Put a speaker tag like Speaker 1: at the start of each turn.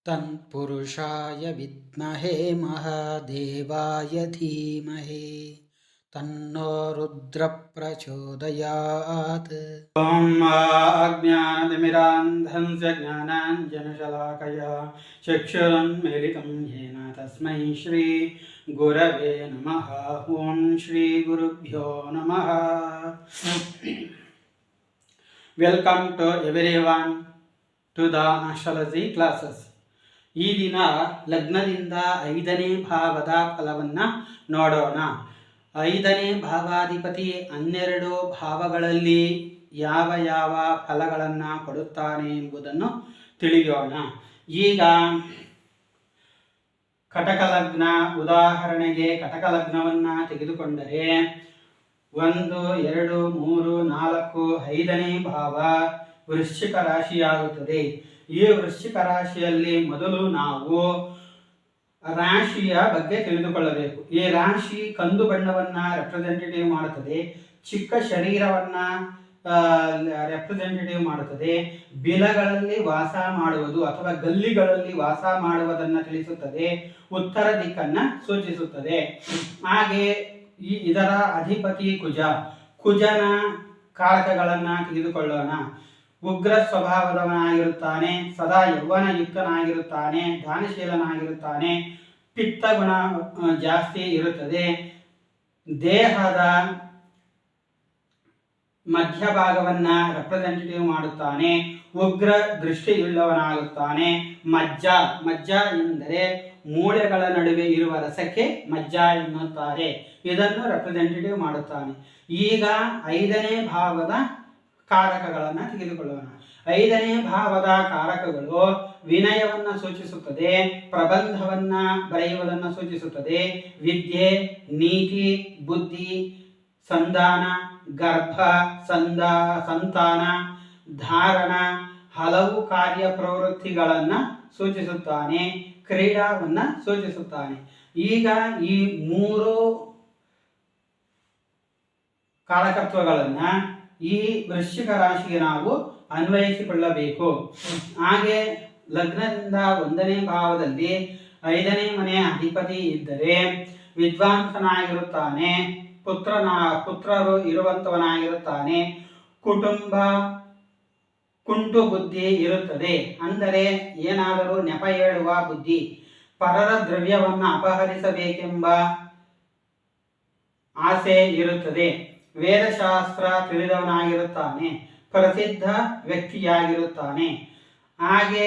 Speaker 1: तत्पुरुषाय विद्महे महादेवाय धीमहि तन्नो रुद्रः प्रचोदयात्। ॐ अज्ञानतिमिरान्धस्य ज्ञानाञ्जनशलाकया चक्षुरुन्मीलितं येन तस्मै श्रीगुरवे नमः। ॐ श्रीगुरुभ्यो नमः। Welcome to everyone to the astrology classes. ಈ ದಿನ ಲಗ್ನದಿಂದ 5ನೇ ಭಾವದ ಫಲವನ್ನು ನೋಡೋಣ. 5ನೇ ಭಾವಾಧಿಪತಿ 12 ಭಾವಗಳಲ್ಲಿ ಯಾವ ಯಾವ ಫಲಗಳನ್ನು ಕೊಡುತ್ತಾನೆ ಎಂಬುದನ್ನು ತಿಳಿಯೋಣ. ಈಗ ಕಟಕ ಲಗ್ನ, ಉದಾಹರಣೆಗೆ ಕಟಕ ಲಗ್ನವನ್ನು ತೆಗೆದುಕೊಂಡರೆ 1, 2, 3, 4, 5ನೇ ಭಾವ ವೃಶ್ಚಿಕ ರಾಶಿಯಾಗುತ್ತದೆ. ಈ ವೃಶ್ಚಿಕ ರಾಶಿಯಲ್ಲಿ ಮೊದಲು ನಾವು ರಾಶಿಯ ಬಗ್ಗೆ ತಿಳಿದುಕೊಳ್ಳಬೇಕು. ಈ ರಾಶಿ ಕಂದು ಬಣ್ಣವನ್ನು ರೆಪ್ರೆಸೆಂಟೇಟಿವ್ ಮಾಡುತ್ತದೆ, ಚಿಕ್ಕ ಶರೀರವನ್ನು ರೆಪ್ರೆಸೆಂಟೇಟಿವ್ ಮಾಡುತ್ತದೆ, ಬಿಲಗಳಲ್ಲಿ ವಾಸ ಮಾಡುವುದು ಅಥವಾ ಗಲ್ಲಿಗಳಲ್ಲಿ ವಾಸ ಮಾಡುವುದನ್ನು ತಿಳಿಸುತ್ತದೆ, ಉತ್ತರ ದಿಕ್ಕನ್ನು ಸೂಚಿಸುತ್ತದೆ. ಹಾಗೆ ಇದರ ಅಧಿಪತಿ ಕುಜನ ಕಾರಕಗಳನ್ನು ತೆಗೆದುಕೊಳ್ಳೋಣ. ಉಗ್ರ ಸ್ವಭಾವದವನಾಗಿರುತ್ತಾನೆ, ಸದಾ ಯೌವನಯುಕ್ತನಾಗಿರುತ್ತಾನೆ, ದಾನಶೀಲನಾಗಿರುತ್ತಾನೆ, ಪಿತ್ತ ಗುಣ ಜಾಸ್ತಿ ಇರುತ್ತದೆ, ದೇಹದ ಮಧ್ಯಭಾಗವನ್ನು ರೆಪ್ರೆಸೆಂಟೇಟಿವ್ ಮಾಡುತ್ತಾನೆ, ಉಗ್ರ ದೃಷ್ಟಿಯುಳ್ಳವನಾಗುತ್ತಾನೆ. ಮಜ್ಜ ಎಂದರೆ ಮೂಳೆಗಳ ನಡುವೆ ಇರುವ ರಸಕ್ಕೆ ಮಜ್ಜ ಎನ್ನುತ್ತಾರೆ. ಇದನ್ನು ರೆಪ್ರೆಸೆಂಟೇಟಿವ್ ಮಾಡುತ್ತಾನೆ. ಈಗ 5ನೇ ಭಾವದ ಕಾರಕಗಳನ್ನು ತೆಗೆದುಕೊಳ್ಳೋಣ. 5ನೇ ಭಾವದ ಕಾರಕಗಳು ವಿನಯವನ್ನು ಸೂಚಿಸುತ್ತದೆ, ಪ್ರಬಂಧವನ್ನು ಬರೆಯುವುದನ್ನು ಸೂಚಿಸುತ್ತದೆ, ವಿದ್ಯೆ, ನೀತಿ, ಬುದ್ಧಿ, ಸಂಧಾನ, ಗರ್ಭ, ಸಂತಾನ, ಧಾರಣ, ಹಲವು ಕಾರ್ಯ ಪ್ರವೃತ್ತಿಗಳನ್ನು ಸೂಚಿಸುತ್ತಾನೆ, ಕ್ರೀಡಾವನ್ನು ಸೂಚಿಸುತ್ತಾನೆ. ಈಗ ಈ 3 ಕಾರಕತ್ವಗಳನ್ನು ಈ ವೃಶ್ಚಿಕ ರಾಶಿಗೆ ನಾವು ಅನ್ವಯಿಸಿಕೊಳ್ಳಬೇಕು. ಹಾಗೆ ಲಗ್ನದಿಂದ 1ನೇ ಭಾವದಲ್ಲಿ 5ನೇ ಮನೆಯ ಅಧಿಪತಿ ಇದ್ದರೆ ವಿದ್ವಾಂಸನಾಗಿರುತ್ತಾನೆ, ಪುತ್ರರು ಇರುವಂತವನಾಗಿರುತ್ತಾನೆ, ಕುಟುಂಬ ಕುಂಟು ಬುದ್ಧಿ ಇರುತ್ತದೆ. ಅಂದರೆ ಏನಾದರೂ ನೆಪ ಹೇಳುವ ಬುದ್ಧಿ, ಪರರ ದ್ರವ್ಯವನ್ನು ಅಪಹರಿಸಬೇಕೆಂಬ ಆಸೆ ಇರುತ್ತದೆ, ವೇದಶಾಸ್ತ್ರ ತಿಳಿದವನಾಗಿರುತ್ತಾನೆ, ಪ್ರಸಿದ್ಧ ವ್ಯಕ್ತಿಯಾಗಿರುತ್ತಾನೆ. ಹಾಗೆ